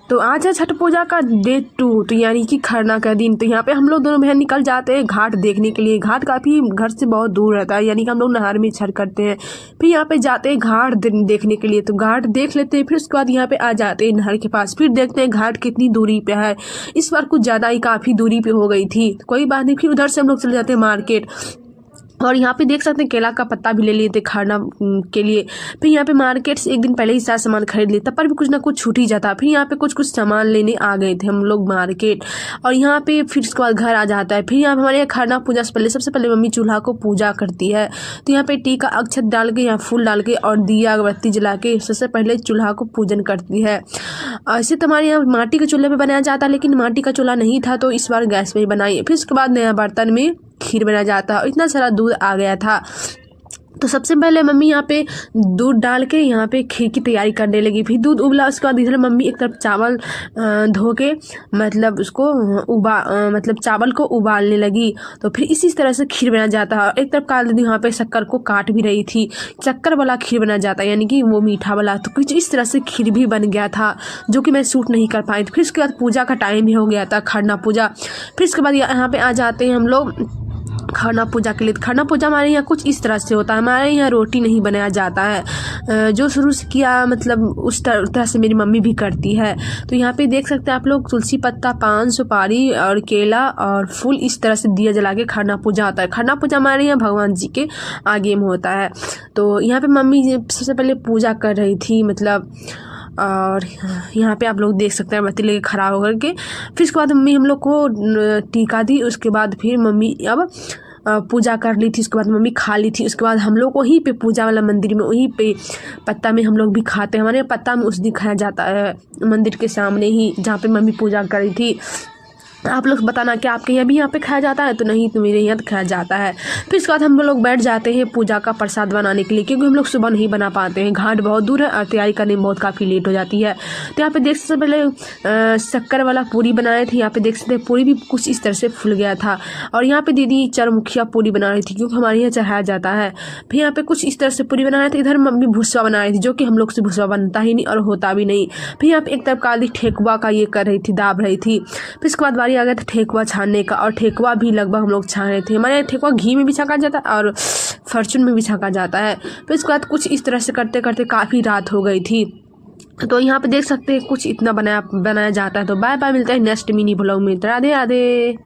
तो आज है छठ पूजा का डे 2, तो यानी कि खरना का दिन। तो यहाँ पे हम लोग दोनों बहन निकल जाते हैं घाट देखने के लिए। घाट काफ़ी घर से बहुत दूर रहता है, यानी कि हम लोग नहर में छठ करते हैं, फिर यहाँ पे जाते हैं घाट देखने के लिए। तो घाट देख लेते हैं, फिर उसके बाद यहाँ पे आ जाते हैं नहर के पास, फिर देखते हैं घाट कितनी दूरी पे है। इस बार कुछ ज़्यादा ही काफ़ी दूरी पे हो गई थी, तो कोई बात नहीं। फिर उधर से हम लोग चले जाते हैं मार्केट, और यहाँ पे देख सकते हैं केला का पत्ता भी ले लिए थे खरना के लिए। फिर यहाँ पे मार्केट से एक दिन पहले ही सारा सामान खरीद लिए, तब पर भी कुछ ना कुछ छूट ही जाता। फिर यहाँ पे कुछ सामान लेने आ गए थे हम लोग मार्केट, और यहाँ पे फिर उसके बाद घर आ जाता है। फिर यहाँ पे हमारे यहाँ खरना पूजा से पहले सबसे पहले मम्मी चूल्हा को पूजा करती है। तो यहाँ पे टीका अक्षत डाल के, यहाँ फूल डाल के और दिया अगरबत्ती जला के सबसे पहले चूल्हा को पूजन करती है। ऐसे तो हमारे यहाँ माटी के चूल्हे पे बनाया जाता है, लेकिन माटी का चूल्हा नहीं था तो इस बार गैस पे ही बनाई। फिर उसके बाद नया बर्तन में खीर बनाया जाता है, और इतना सारा दूध आ गया था। तो सबसे पहले मम्मी यहाँ पे दूध डाल के यहाँ पे खीर की तैयारी करने लगी। फिर दूध उबला, उसके बाद इधर मम्मी एक तरफ चावल धो के मतलब उसको मतलब चावल को उबालने लगी। तो फिर इसी तरह से खीर बनाया जाता है। एक तरफ काल दीदी यहाँ पे शक्कर को काट भी रही थी, शक्कर वाला खीर बनाया जाता है, यानी कि वो मीठा वाला। तो कुछ इस तरह से खीर भी बन गया था, जो कि मैं शूट नहीं कर पाई। फिर उसके बाद पूजा का टाइम भी हो गया था, खरना पूजा। फिर उसके बाद यहाँ पे आ जाते हैं हम लोग खरना पूजा के लिए। खरना पूजा हमारे यहाँ कुछ इस तरह से होता है। हमारे यहाँ रोटी नहीं बनाया जाता है, जो शुरू से किया मतलब उस तरह से मेरी मम्मी भी करती है। तो यहाँ पे देख सकते हैं आप लोग, तुलसी पत्ता, पान, सुपारी और केला और फूल, इस तरह से दिया जला के खरना पूजा होता है। खरना पूजा हमारे यहाँ भगवान जी के आगे में होता है। तो यहाँ पे मम्मी सबसे पहले पूजा कर रही थी मतलब, और यहाँ पे आप लोग देख सकते हैं बत्ती लेके खड़ा होकर के। फिर उसके बाद मम्मी हम लोग को टीका दी। उसके बाद फिर मम्मी अब पूजा कर ली थी। उसके बाद मम्मी खा ली थी। उसके बाद हम लोग वहीं पे पूजा वाला मंदिर में, वहीं पे पत्ता में हम लोग भी खाते हैं। हमारे पत्ता में उस दिन खाया जाता है, मंदिर के सामने ही जहाँ पे मम्मी पूजा करी थी। आप लोग बताना कि आपके यहाँ पे खाया जाता है, तो नहीं तो मेरे यहाँ तो खाया जाता है। फिर इसके बाद हम लोग बैठ जाते हैं पूजा का प्रसाद बनाने के लिए, क्योंकि हम लोग सुबह नहीं बना पाते हैं, घाट बहुत दूर है और तैयारी करने में बहुत काफ़ी लेट हो जाती है। तो यहाँ पे देख सकते पहले शक्कर वाला पूरी बनाए थे। यहाँ पे देख सकते पूरी भी कुछ इस तरह से फूल गया था। और यहाँ पे दीदी चरमुखिया पूरी बना रही थी, क्योंकि हमारे यहाँ चढ़ाया जाता है। फिर यहाँ पे कुछ इस तरह से पूरी बनाए थे। इधर मम्मी भुसवा बना रही थी, जो कि हम लोग से भुसवा बनता ही नहीं और होता भी नहीं। फिर यहाँ पे एक तरफ काली ठेकुआ का ये कर रही थी, दाब रही थी। फिर इसके बाद बारी आ गया था ठेकुआ छानने का, और ठेकुआ भी लगभग हम लोग छान रहे थे। हमारे यहाँ ठेकुआ घी में भी छका जाता है और फॉर्चून में भी छका जाता है। फिर इसके बाद कुछ इस तरह से करते करते काफ़ी रात हो गई थी। तो यहाँ पे देख सकते हैं कुछ इतना बनाया जाता है। तो बाय बाय, मिलता है नेक्स्ट मिनी ब्लॉग में। राधे राधे।